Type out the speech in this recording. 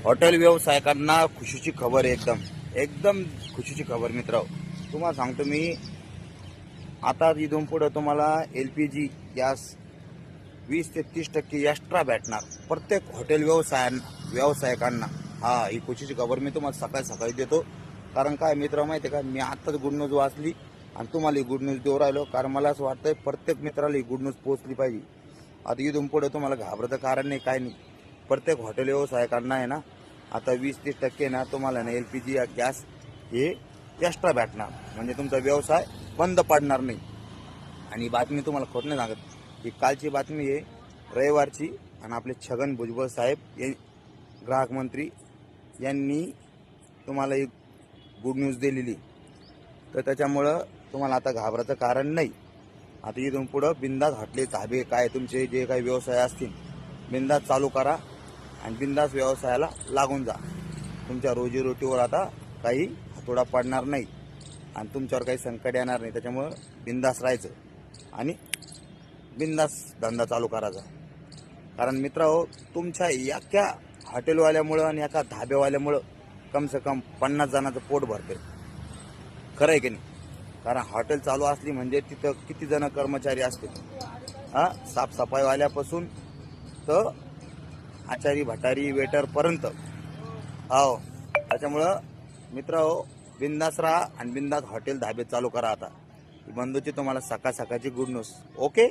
Hotel व्यावसायिकांना खुशीची खबर आहे, एकदम एकदम खुशीची खबर मित्र. तुम्हाला सांगतो मी, आता इथून पुढे तुम्हाला LPG गॅस 20 ते 30% एक्स्ट्रा भेटणार प्रत्येक हॉटेल व्यावसायिकांना. हा, ही खुशीची खबर मी तुम्हाला सकाळी सकाळी देतो. कारण काय मित्र माहिती आहे का, मी आत्ताच गुड न्यूज वाचली आणि तुम्हाला ही गुड न्यूज देऊ राहिलो. कारण मला असं वाटतंय प्रत्येक मित्राला ही गुड न्यूज पोहोचली पाहिजे. आता इथून पुढे तुम्हाला घाबरायचं कारण नाही, काय नाही. प्रत्येक हॉटेल व्यावसायिकांना आहे ना, आता 20-30% ना तुम्हाला ना LPG या गॅस हे एक्स्ट्रा भेटणार. म्हणजे तुमचा व्यवसाय बंद पडणार नाही. आणि बातमी तुम्हाला खोट नाही सांगत, ही कालची बातमी आहे रविवारची. आणि आपले छगन भुजबळ साहेब हे ग्राहक मंत्री यांनी तुम्हाला एक गुड न्यूज दिलेली. तर त्याच्यामुळं तुम्हाला आता घाबरायचं कारण नाही. आता इथून पुढं बिंदास हॉटेल धाबे काय तुमचे जे काही व्यवसाय असतील बिंदास चालू करा आणि बिंदास व्यवसायाला लागून जा. तुमच्या रोजीरोटीवर आता काही हातोडा पडणार नाही आणि तुमच्यावर काही संकट येणार नाही. त्याच्यामुळं बिंदास राहायचं आणि बिंदास धंदा चालू करायचा. कारण मित्रांनो, तुमच्या एका हॉटेलवाल्यामुळं आणि एका धाब्यावाल्यामुळं कम से कम 50 जणांचं पोट भरते. खरं आहे की नाही? कारण हॉटेल चालू असली म्हणजे तिथं किती जण कर्मचारी असतील, हा, साफसफाईवाल्यापासून तर आचारी भटारी वेटरपर्यंत. हो, त्याच्यामुळं मित्रांनो, बिंदास राहा आणि बिंदास हॉटेल धाबे चालू करा. आता बंधूची तुम्हाला सकाळची गुड न्यूज. ओके.